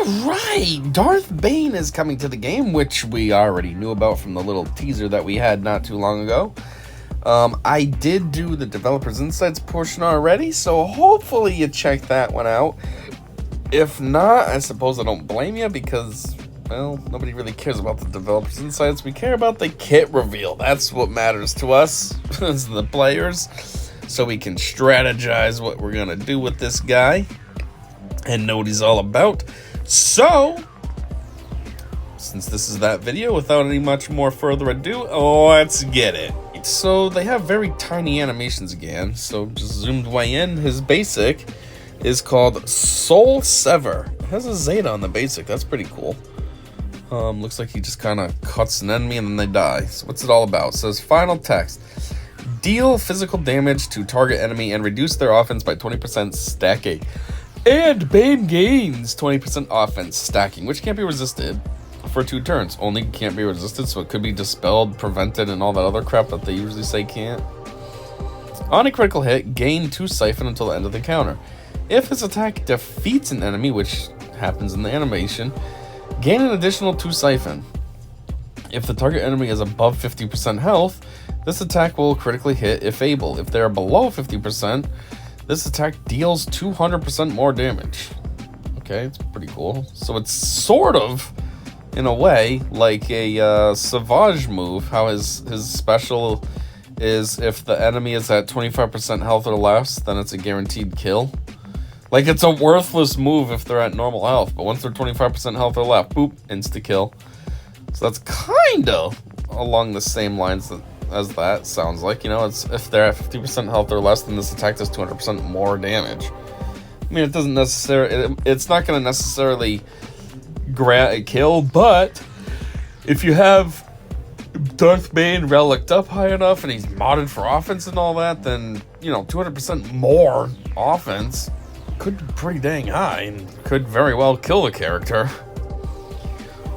right, Darth Bane is coming to the game, which we already knew about from the little teaser that we had not too long ago. I did do the Developers Insights portion already, so hopefully you check that one out. If not, I suppose I don't blame you because, well, nobody really cares about the Developers Insights. We care about the kit reveal. That's what matters to us as the players, so we can strategize what we're going to do with this guy and know what he's all about. So, since this is that video, without any much more further ado, let's get it. So they have very tiny animations again, so just zoomed way in. His basic is called Soul Sever. It has a Zeta on the basic, that's pretty cool. Looks like he just kind of cuts an enemy and then they die. So what's it all about? It says final text. Deal physical damage to target enemy and reduce their offense by 20% stacking. And Bane gains 20% offense stacking, which can't be resisted for 2 turns. Only can't be resisted, so it could be dispelled, prevented, and all that other crap that they usually say can't. On a critical hit, gain 2 siphon until the end of the counter. If his attack defeats an enemy, which happens in the animation, gain an additional 2 siphon. If the target enemy is above 50% health, this attack will critically hit if able. If they are below 50%, this attack deals 200% more damage. Okay, it's pretty cool. So it's sort of, in a way, like a Savage move. How his special is if the enemy is at 25% health or less, then it's a guaranteed kill. Like, it's a worthless move if they're at normal health, but once they're 25% health or less, boop, insta-kill. So that's kind of along the same lines as that sounds like. You know, it's if they're at 50% health or less, then this attack does 200% more damage. I mean, it doesn't necessarily, it's not going to necessarily grant a kill, but if you have Darth Bane relicked up high enough and he's modded for offense and all that, then, you know, 200% more offense could be pretty dang high and could very well kill the character.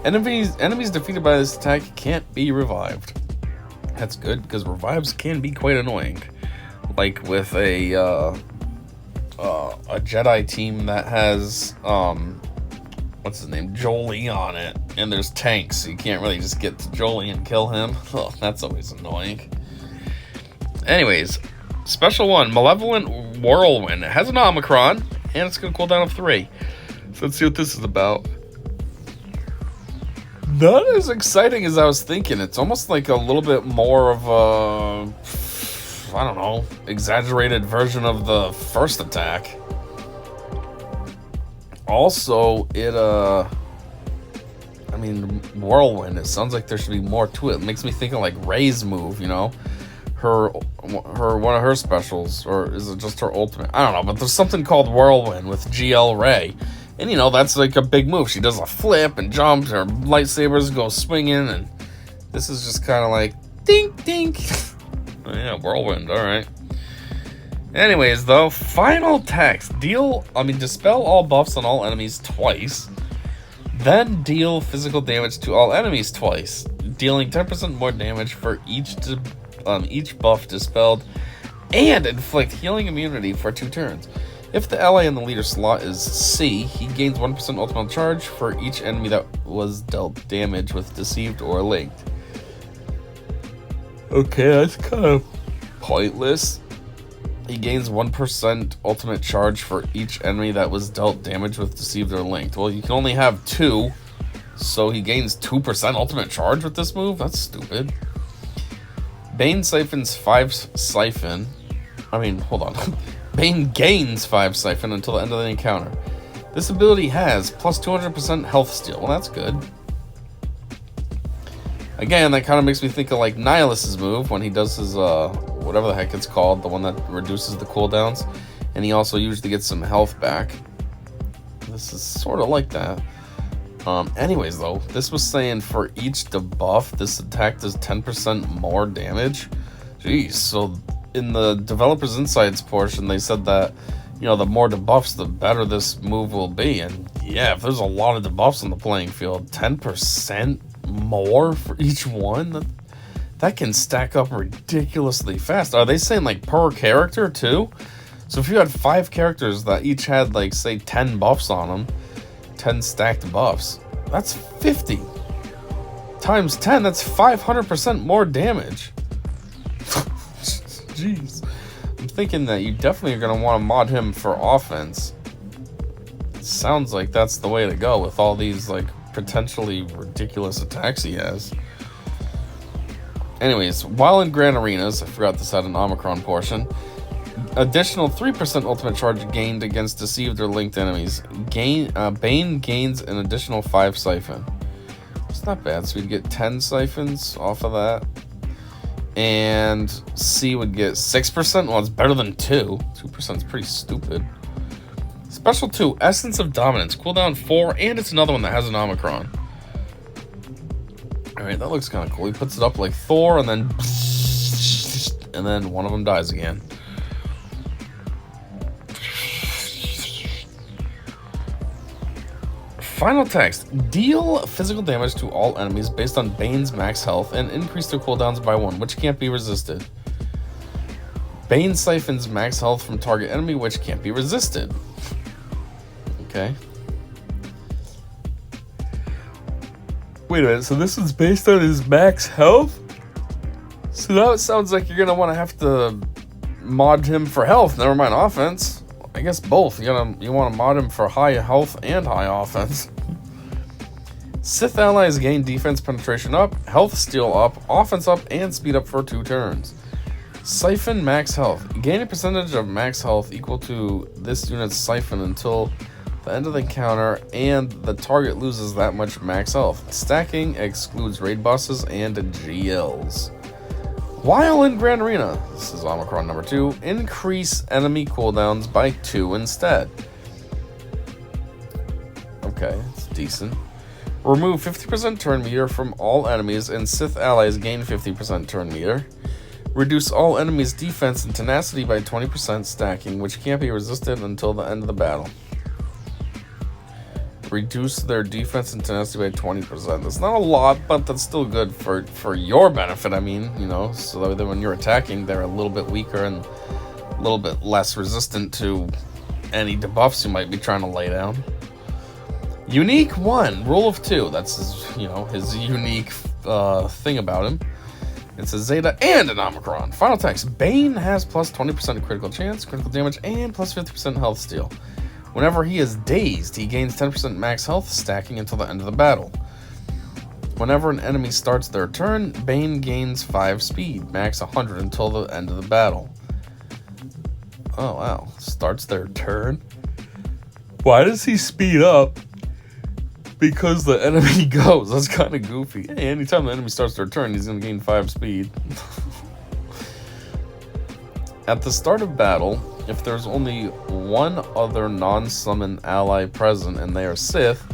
Enemies defeated by this attack can't be revived. That's good, because revives can be quite annoying. Like with a Jedi team that has, what's his name, Jolie on it, and there's tanks, so you can't really just get to Jolie and kill him. Oh, that's always annoying. Anyways, special one, Malevolent Whirlwind. It has an Omicron, and it's going to cool down of 3. So let's see what this is about. Not as exciting as I was thinking. It's almost like a little bit more of a, I don't know, exaggerated version of the first attack. Also, I mean, Whirlwind, it sounds like there should be more to it. It makes me think of like Rey's move, you know? One of her specials, or is it just her ultimate? I don't know, but there's something called Whirlwind with GL Rey. And, you know, that's like a big move. She does a flip and jumps, her lightsabers go swinging, and this is just kind of like, dink, dink. Oh, yeah, Whirlwind, alright. Anyways, though, final text. Dispel all buffs on all enemies twice. Then deal physical damage to all enemies twice, dealing 10% more damage for each buff dispelled, and inflict healing immunity for 2 turns. If the ally in the leader slot is C, he gains 1% ultimate charge for each enemy that was dealt damage with deceived or linked. Okay, that's kind of pointless. He gains 1% ultimate charge for each enemy that was dealt damage with deceived or linked. Well, you can only have 2, so he gains 2% ultimate charge with this move? That's stupid. Bane siphons 5 siphon. Bane gains 5 siphon until the end of the encounter. This ability has plus 200% health steal. Well, that's good. Again, that kind of makes me think of like Nihilus's move when he does his, whatever the heck it's called, the one that reduces the cooldowns. And he also usually gets some health back. This is sort of like that. Anyways, though, this was saying for each debuff, this attack does 10% more damage. Jeez, so in the Developers Insights portion, they said that, you know, the more debuffs, the better this move will be. And yeah, if there's a lot of debuffs on the playing field, 10% more for each one, that can stack up ridiculously fast. Are they saying like per character too? So if you had 5 characters that each had like, say, 10 buffs on them, 10 stacked buffs. That's 50. Times 10, that's 500% more damage. Jeez. I'm thinking that you definitely are going to want to mod him for offense. It sounds like that's the way to go with all these, like, potentially ridiculous attacks he has. Anyways, while in Grand Arenas, I forgot this had an Omicron portion, additional 3% ultimate charge gained against deceived or linked enemies. Bane gains an additional 5 siphon. It's not bad, so we'd get 10 siphons off of that. And C would get 6%. Well, it's better than 2. 2% is pretty stupid. Special 2, Essence of Dominance. Cooldown 4, and it's another one that has an Omicron. Alright, that looks kind of cool. He puts it up like Thor, and then one of them dies again. Final text. Deal physical damage to all enemies based on Bane's max health and increase their cooldowns by 1, which can't be resisted. Bane siphons max health from target enemy, which can't be resisted. Okay. Wait a minute, so this is based on his max health? So now it sounds like you're going to want to have to mod him for health, never mind offense. I guess both. You want to mod him for high health and high offense. Sith allies gain defense penetration up, health steal up, offense up, and speed up for 2 turns. Siphon max health. Gain a percentage of max health equal to this unit's siphon until the end of the encounter, and the target loses that much max health. Stacking excludes raid bosses and GLs. While in Grand Arena, this is Omicron number 2, increase enemy cooldowns by 2 instead. Okay, it's decent. Remove 50% turn meter from all enemies, and Sith allies gain 50% turn meter. Reduce all enemies' defense and tenacity by 20%, stacking, which can't be resisted until the end of the battle. Reduce their defense and tenacity by 20%. That's not a lot, but that's still good for your benefit, I mean, you know, so that when you're attacking, they're a little bit weaker and a little bit less resistant to any debuffs you might be trying to lay down. Unique 1, rule of 2. That's his, you know, his unique thing about him. It's a Zeta and an Omicron. Final text. Bane has plus 20% critical chance, critical damage, and plus 50% health steal. Whenever he is dazed, he gains 10% max health, stacking until the end of the battle. Whenever an enemy starts their turn, Bane gains 5 speed, max 100 until the end of the battle. Oh wow, starts their turn? Why does he speed up? Because the enemy goes. That's kind of goofy. Hey, anytime the enemy starts their turn, he's going to gain 5 speed. At the start of battle, if there's only one other non-summon ally present and they are Sith,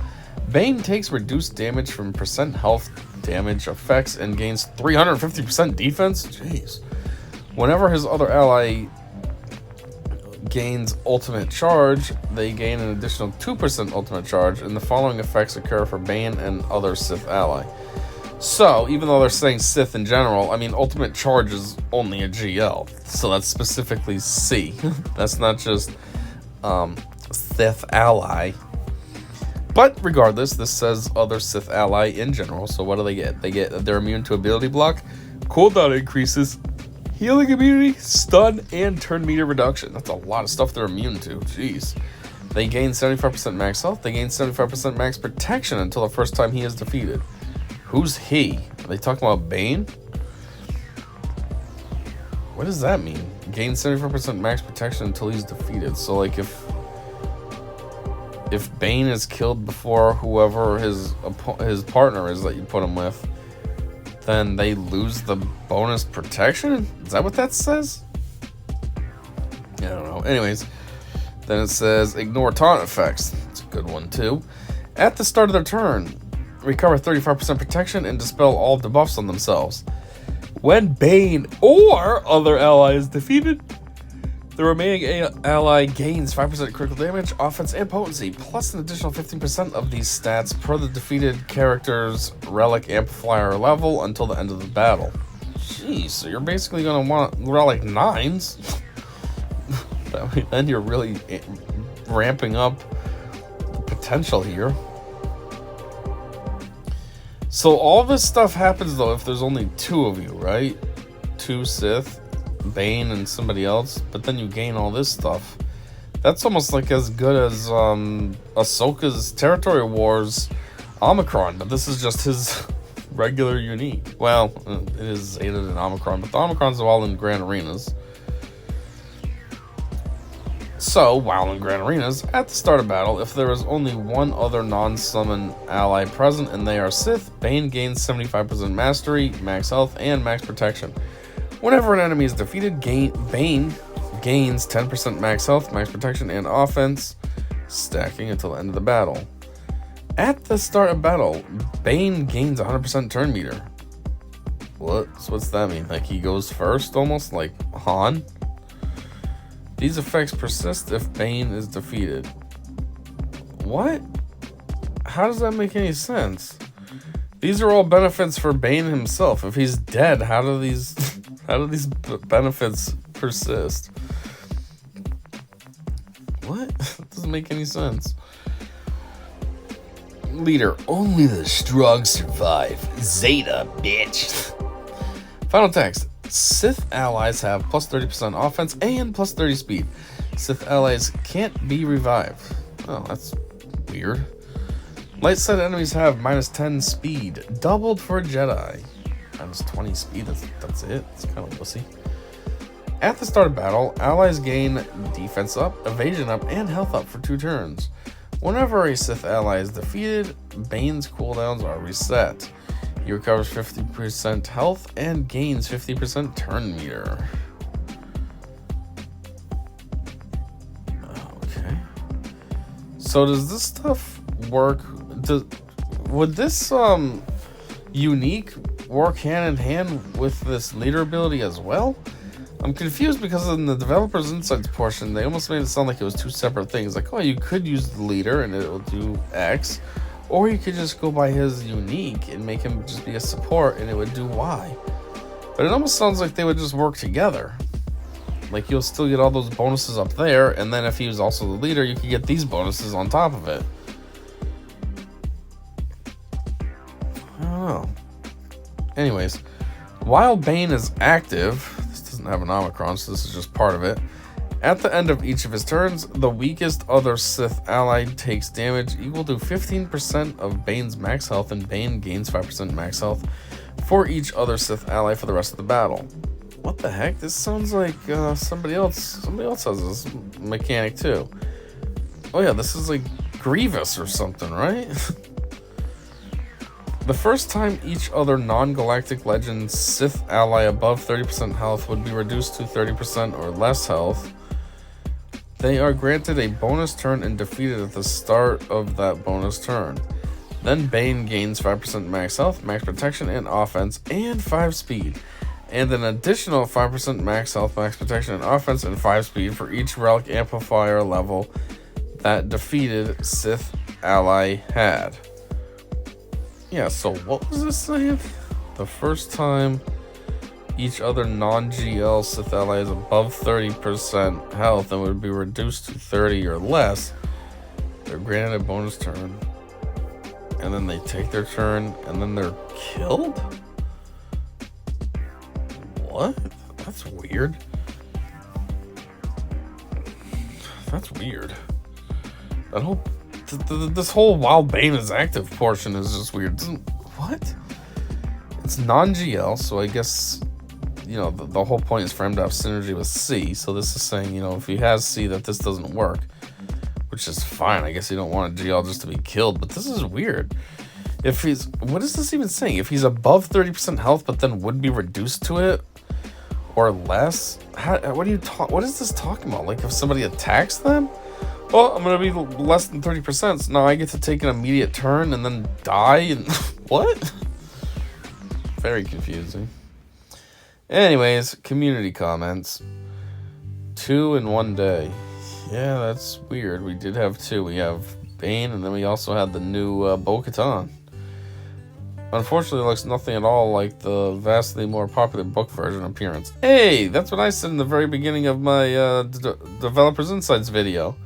Bane takes reduced damage from percent health damage effects and gains 350% defense? Jeez. Whenever his other ally gains ultimate charge, they gain an additional 2% ultimate charge, and the following effects occur for Bane and other Sith ally. So, even though they're saying Sith in general, I mean, ultimate charge is only a GL. So that's specifically C. That's not just Sith ally. But regardless, this says other Sith ally in general. So what do they get? They're immune to ability block, cooldown increases, healing immunity, stun, and turn meter reduction. That's a lot of stuff they're immune to. Jeez. They gain 75% max health. They gain 75% max protection until the first time he is defeated. Who's he? Are they talking about Bane? What does that mean? Gain 75% max protection until he's defeated. So, like, if Bane is killed before whoever his partner is that you put him with, then they lose the bonus protection? Is that what that says? I don't know. Anyways, then it says ignore taunt effects. It's a good one, too. At the start of their turn, recover 35% protection and dispel all debuffs on themselves. When Bane or other ally is defeated, the remaining ally gains 5% critical damage, offense, and potency, plus an additional 15% of these stats per the defeated character's relic amplifier level until the end of the battle. Jeez, so you're basically going to want relic 9s. Then you're really ramping up the potential here. So all this stuff happens though if there's only 2 of you, right? 2 Sith, Bane and somebody else, but then you gain all this stuff. That's almost like as good as Ahsoka's Territory Wars Omicron, but this is just his regular unique. Well, it is Zeta and Omicron, but the Omicrons are all in Grand Arenas. So, while in Grand Arenas, at the start of battle, if there is only one other non-summon ally present and they are Sith, Bane gains 75% mastery, max health, and max protection. Whenever an enemy is defeated, Bane gains 10% max health, max protection, and offense, stacking until the end of the battle. At the start of battle, Bane gains 100% turn meter. What? So what's that mean? Like he goes first, almost like Han? These effects persist if Bane is defeated. What? How does that make any sense? These are all benefits for Bane himself. If he's dead, how do these benefits persist? What? That doesn't make any sense. Leader, only the strong survive. Zeta, bitch. Final text. Sith allies have plus 30% offense and plus 30 speed. Sith allies can't be revived. Oh, that's weird. Light side enemies have minus 10 speed, doubled for Jedi. Minus 20 speed, that's it. It's kind of wussy. At the start of battle, allies gain defense up, evasion up, and health up for 2 turns. Whenever a Sith ally is defeated, Bane's cooldowns are reset. He recovers 50% health and gains 50% turn meter. Okay. So does this stuff work? Would this unique work hand in hand with this leader ability as well? I'm confused because in the developer's insights portion, they almost made it sound like it was 2 separate things. Like, oh, you could use the leader and it will do X, or you could just go by his unique and make him just be a support and it would do Y. But it almost sounds like they would just work together. Like, you'll still get all those bonuses up there, and then if he was also the leader, you could get these bonuses on top of it. I don't know. Anyways, while Bane is active, this doesn't have an Omicron, so this is just part of it. At the end of each of his turns, the weakest other Sith ally takes damage equal to 15% of Bane's max health, and Bane gains 5% max health for each other Sith ally for the rest of the battle. What the heck? This sounds like somebody else has this mechanic too. Oh yeah, this is like Grievous or something, right? The first time each other non-galactic legend Sith ally above 30% health would be reduced to 30% or less health, they are granted a bonus turn and defeated at the start of that bonus turn. Then Bane gains 5% max health, max protection, and offense, and 5 speed, and an additional 5% max health, max protection, and offense, and 5 speed for each relic amplifier level that defeated Sith ally had. Yeah, so what was this saying? The first time each other non-GL Sith ally is above 30% health and would be reduced to 30 or less, they're granted a bonus turn. And then they take their turn and then they're killed? What? That's weird. That's weird. That whole... this whole while Bane is active portion is just weird. What? It's non-GL, so I guess, you know, the whole point is for him to have synergy with C. So this is saying, you know, if he has C, that this doesn't work, which is fine. I guess you don't want a GL just to be killed, but this is weird. If he's, what is this even saying? If he's above 30% health, but then would be reduced to it or less? What is this talking about? Like if somebody attacks them? Well, I'm going to be less than 30%, so now I get to take an immediate turn and then die? And what? Very confusing. Anyways, community comments. 2 in one day. Yeah, that's weird. We did have 2. We have Bane, and then we also had the new Bo-Katan. Unfortunately, it looks nothing at all like the vastly more popular book version appearance. Hey, that's what I said in the very beginning of my Developers Insights video.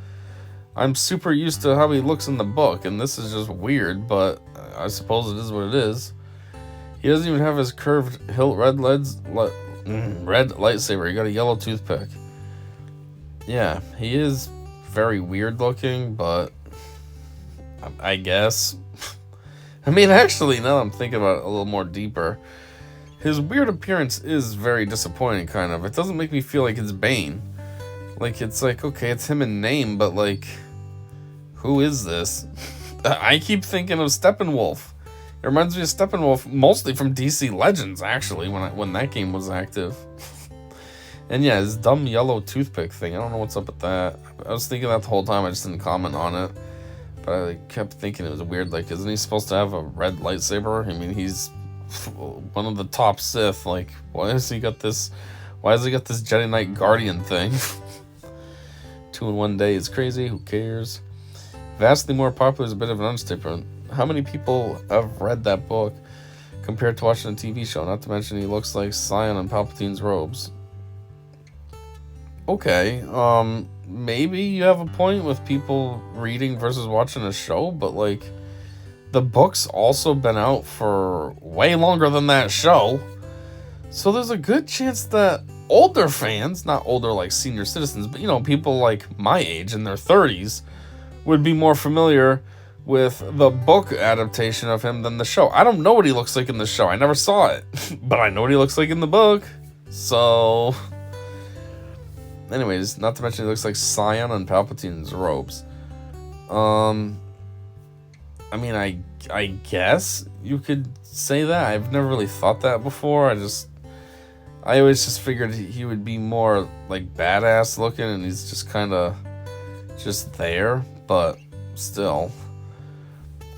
I'm super used to how he looks in the book, and this is just weird, but I suppose it is what it is. He doesn't even have his curved hilt red lightsaber. He got a yellow toothpick. Yeah, he is very weird looking, but I guess. I mean, actually, now I'm thinking about it a little more deeper, his weird appearance is very disappointing, kind of. It doesn't make me feel like it's Bane. Like, it's like, okay, it's him in name, but like, who is this? I keep thinking of Steppenwolf. It reminds me of Steppenwolf, mostly from DC Legends, actually, when that game was active. And yeah, his dumb yellow toothpick thing, I don't know what's up with that. I was thinking that the whole time, I just didn't comment on it. But I kept thinking it was weird, like, isn't he supposed to have a red lightsaber? I mean, he's one of the top Sith, like, why has he got this Jedi Knight Guardian thing? 2 in 1 day is crazy, who cares? Vastly more popular is a bit of an understatement. How many people have read that book compared to watching a TV show? Not to mention he looks like Scion in Palpatine's robes. Okay, maybe you have a point with people reading versus watching a show, but like, the book's also been out for way longer than that show. So there's a good chance that older fans, not older like senior citizens, but you know, people like my age in their 30s, would be more familiar with the book adaptation of him than the show. I don't know what he looks like in the show. I never saw it, but I know what he looks like in the book. So, anyways, not to mention he looks like Scion in Palpatine's robes. I mean, I guess you could say that. I've never really thought that before. I always just figured he would be more like badass looking, and he's just kind of just there, but still.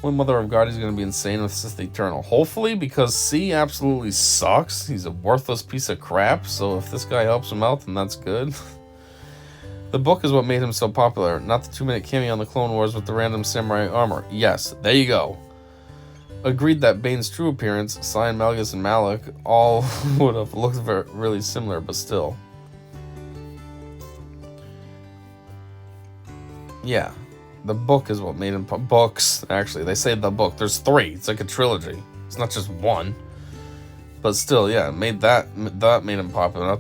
When Mother of God, he's going to be insane with Sith Eternal. Hopefully, because C absolutely sucks. He's a worthless piece of crap, so if this guy helps him out, then that's good. The book is what made him so popular, not the 2-minute cameo on the Clone Wars with the random samurai armor. Yes, there you go. Agreed that Bane's true appearance, Cyan, Malgus, and Malak all would have looked really similar, but still. Yeah, the book is what made him books, actually. They say the book. There's 3. It's like a trilogy. It's not just one. But still, yeah, that made him popular.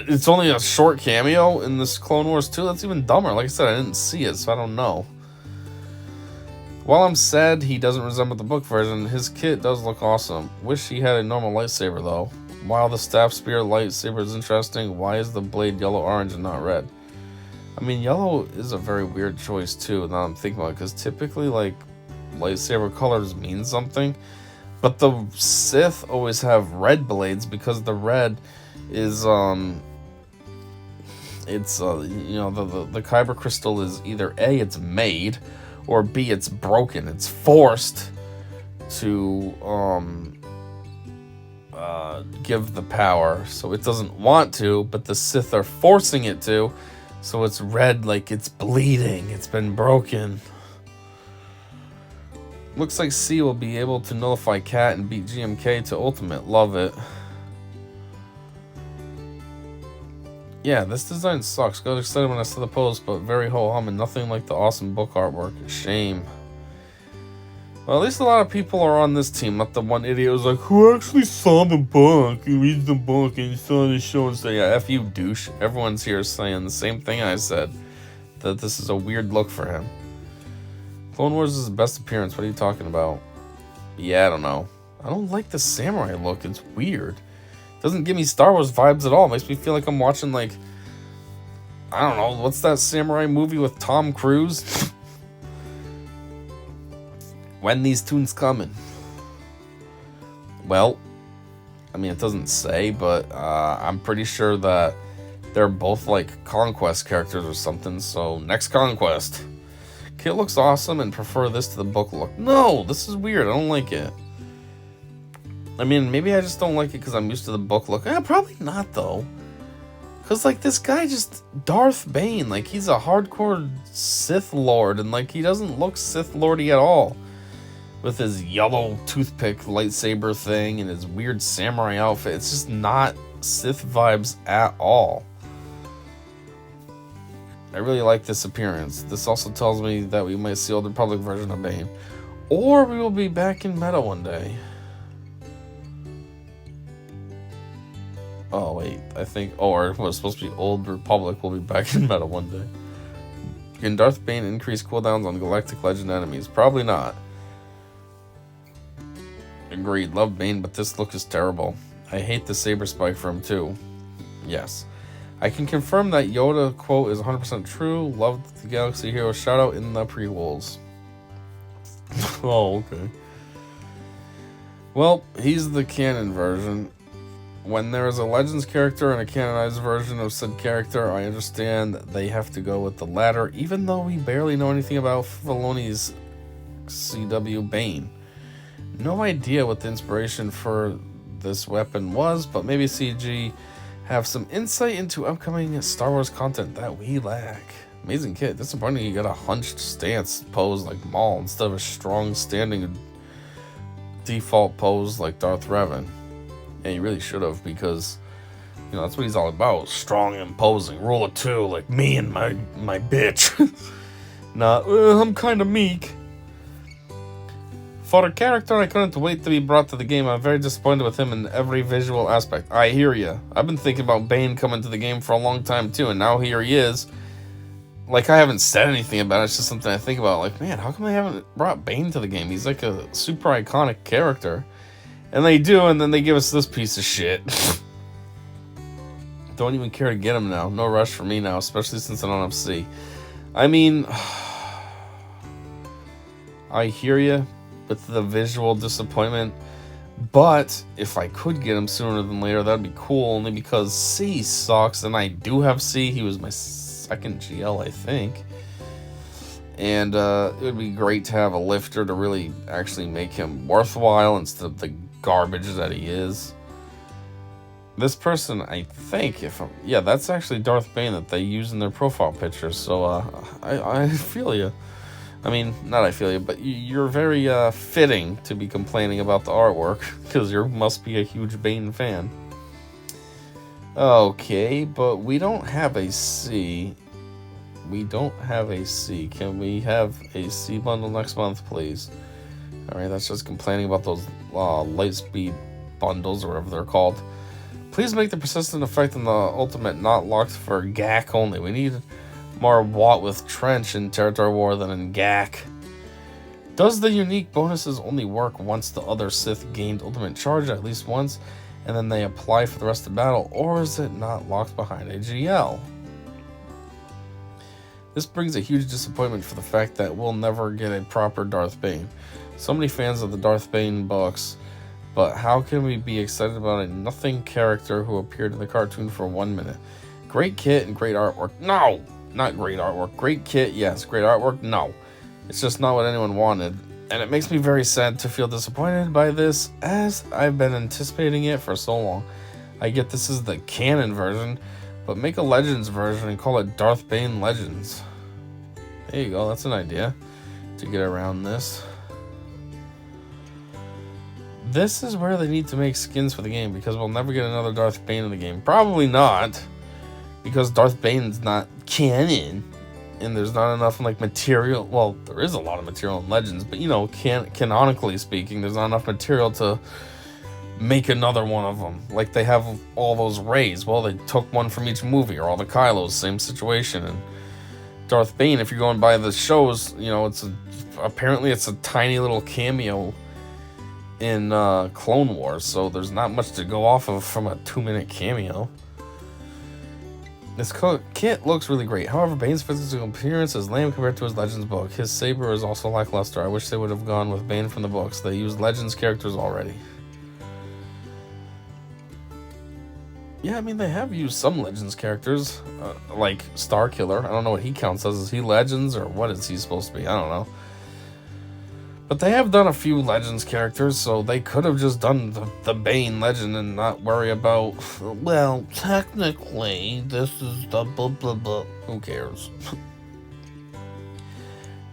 It's only a short cameo in this Clone Wars 2. That's even dumber. Like I said, I didn't see it, so I don't know. While I'm sad he doesn't resemble the book version, his kit does look awesome. Wish he had a normal lightsaber, though. While the staff spear lightsaber is interesting, why is the blade yellow-orange and not red? I mean, yellow is a very weird choice, too, now I'm thinking about it, because typically, like, lightsaber colors mean something. But the Sith always have red blades because the red is, the kyber crystal is either A, it's made, or B, it's broken. It's forced to, give the power. So it doesn't want to, but the Sith are forcing it to. So it's red like it's bleeding. It's been broken. Looks like C will be able to nullify Cat and beat GMK to Ultimate. Love it. Yeah, this design sucks. Got excited when I saw the post, but very ho-hum and nothing like the awesome book artwork. Shame. Well, at least a lot of people are on this team, not the one idiot who's like, who actually saw the book? He reads the book and he saw the show and say, yeah, F you, douche. Everyone's here saying the same thing I said, that this is a weird look for him. Clone Wars is the best appearance. What are you talking about? Yeah, I don't know. I don't like the samurai look. It's weird. It doesn't give me Star Wars vibes at all. It makes me feel like I'm watching, like, I don't know. What's that samurai movie with Tom Cruise? When these tunes coming? Well, I mean, it doesn't say, but I'm pretty sure that they're both, like, Conquest characters or something. So, next Conquest. Kit looks awesome and prefer this to the book look. No, this is weird. I don't like it. I mean, maybe I just don't like it because I'm used to the book look. Probably not, though. Because, like, this guy just... Darth Bane, like, he's a hardcore Sith Lord. And, like, he doesn't look Sith Lordy at all. With his yellow toothpick lightsaber thing and his weird samurai outfit. It's just not Sith vibes at all. I really like this appearance. This also tells me that we might see Old Republic version of Bane. Or we will be back in meta one day. Oh, wait. I think... or it was supposed to be Old Republic will be back in meta one day. Can Darth Bane increase cooldowns on Galactic Legend enemies? Probably not. Agreed. Love Bane, but this look is terrible. I hate the saber spike for him, too. Yes. I can confirm that Yoda quote is 100% true. Loved the Galaxy Hero shoutout in the pre-rolls. Oh, okay. Well, he's the canon version. When there is a Legends character and a canonized version of said character, I understand they have to go with the latter, even though we barely know anything about Filoni's CW Bane. No idea what the inspiration for this weapon was, but maybe CG have some insight into upcoming Star Wars content that we lack. Amazing kit. Disappointing you got a hunched stance pose like Maul instead of a strong standing default pose like Darth Revan. And you really should have, because you know that's what he's all about. Strong and imposing. Rule of two, like me and my bitch. Not I'm kinda meek. For a character I couldn't wait to be brought to the game, I'm very disappointed with him in every visual aspect. I hear ya. I've been thinking about Bane coming to the game for a long time too, and now here he is. Like, I haven't said anything about it, it's just something I think about. Like, man, how come they haven't brought Bane to the game? He's like a super iconic character. And they do, and then they give us this piece of shit. Don't even care to get him now. No rush for me now, especially since I don't have C. I mean, I hear you with the visual disappointment, but if I could get him sooner than later, that'd be cool, only because C sucks, and I do have C. He was my second GL, I think. And it would be great to have a lifter to really actually make him worthwhile instead of the garbage that he is. This person, I think, yeah, that's actually Darth Bane that they use in their profile pictures. So I feel you. I mean, not I feel you, but you're very fitting to be complaining about the artwork, because you must be a huge Bane fan. Okay, but we don't have a C. We don't have a C. Can we have a C bundle next month, please? Alright, that's just complaining about those Lightspeed bundles, or whatever they're called. Please make the persistent effect in the ultimate not locked for GAC only. We need more Watt with Trench in Territory War than in GAC. Does the unique bonuses only work once the other Sith gained ultimate charge at least once, and then they apply for the rest of the battle, or is it not locked behind a GL? This brings a huge disappointment for the fact that we'll never get a proper Darth Bane. So many fans of the Darth Bane books, but how can we be excited about a nothing character who appeared in the cartoon for 1 minute? Great kit and great artwork. No! Not great artwork. Great kit, yes. Great artwork, no. It's just not what anyone wanted. And it makes me very sad to feel disappointed by this, as I've been anticipating it for so long. I get this is the canon version, but make a Legends version and call it Darth Bane Legends. There you go, that's an idea to get around this. This is where they need to make skins for the game, because we'll never get another Darth Bane in the game. Probably not, because Darth Bane's not canon, and there's not enough like material. Well, there is a lot of material in Legends, but you know, canonically speaking, there's not enough material to make another one of them. Like they have all those Reys. Well, they took one from each movie, or all the Kylos, same situation. And Darth Bane, if you're going by the shows, you know, apparently it's a tiny little cameo in Clone Wars, so there's not much to go off of from a 2-minute cameo. This kit looks really great. However, Bane's physical appearance is lame compared to his Legends book. His saber is also lackluster. I wish they would have gone with Bane from the books. They used Legends characters already. Yeah, I mean, they have used some Legends characters, like Starkiller. I don't know what he counts as. Is he Legends, or what is he supposed to be? I don't know. But they have done a few Legends characters, so they could have just done the Bane Legend and not worry about, well, technically, this is the blah blah blah. Who cares?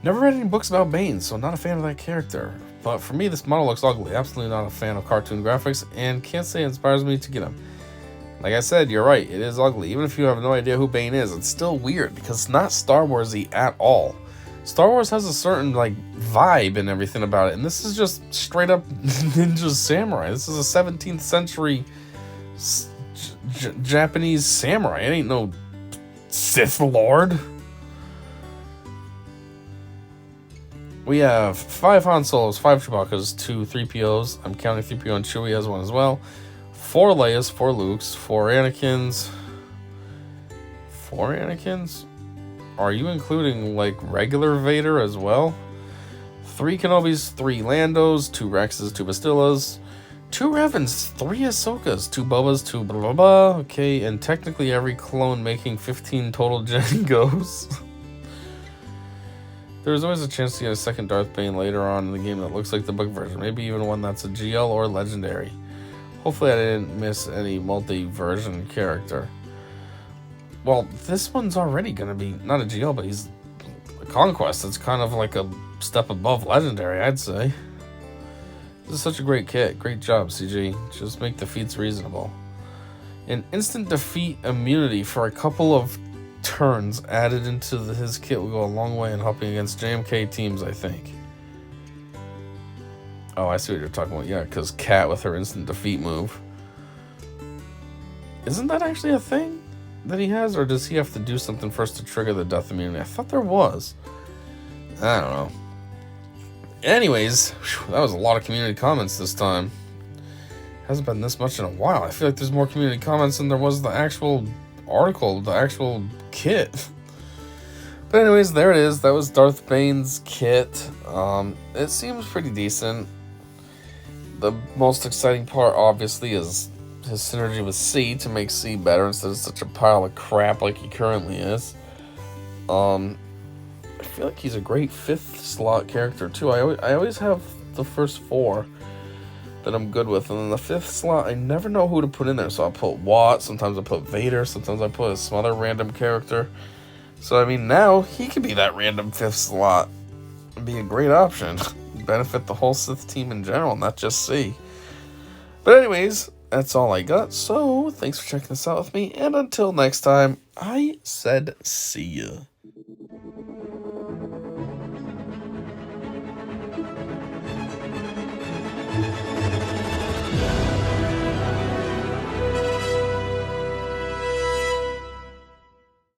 Never read any books about Bane, so not a fan of that character. But for me, this model looks ugly. Absolutely not a fan of cartoon graphics, and can't say it inspires me to get him. Like I said, you're right. It is ugly. Even if you have no idea who Bane is, it's still weird because it's not Star Warsy at all. Star Wars has a certain like vibe and everything about it, and this is just straight up ninja samurai. This is a 17th century Japanese samurai. It ain't no Sith Lord. We have 5 Han Solos, 5 Chewbacca's, 2 3POs. I'm counting 3PO and Chewie as one as well. 4 Leia's, 4 Luke's, 4 Anakin's. 4 Anakin's? Are you including, like, regular Vader as well? 3 Kenobi's, 3 Lando's, 2 Rex's, 2 Bastillas, 2 Revens, 3 Ahsoka's, 2 Bobba's, 2 blah blah blah. Okay, and technically every clone making 15 total Jangos. There's always a chance to get a second Darth Bane later on in the game that looks like the book version. Maybe even one that's a GL or legendary. Hopefully I didn't miss any multi-version character. Well, this one's already going to be, not a GL, but he's a Conquest. It's kind of like a step above legendary, I'd say. This is such a great kit. Great job, CG. Just make defeats reasonable. An instant defeat immunity for a couple of turns added into his kit will go a long way in helping against JMK teams, I think. Oh, I see what you're talking about. Yeah, because Kat with her instant defeat move. Isn't that actually a thing that he has, or does he have to do something first to trigger the death immunity? I thought there was. I don't know. Anyways, that was a lot of community comments this time. Hasn't been this much in a while. I feel like there's more community comments than there was the actual article, the actual kit. But anyways, there it is. That was Darth Bane's kit. It seems pretty decent. The most exciting part, obviously, is his synergy with C to make C better instead of such a pile of crap like he currently is. I feel like he's a great 5th slot character too. I always have the first 4 that I'm good with, and then the 5th slot I never know who to put in there. So I'll put Watt, sometimes I put Vader, sometimes I put some other random character. So I mean, now he could be that random 5th slot and be a great option. Benefit the whole Sith team in general, not just C. But anyways, that's all I got. So thanks for checking this out with me, and until next time, I said see ya.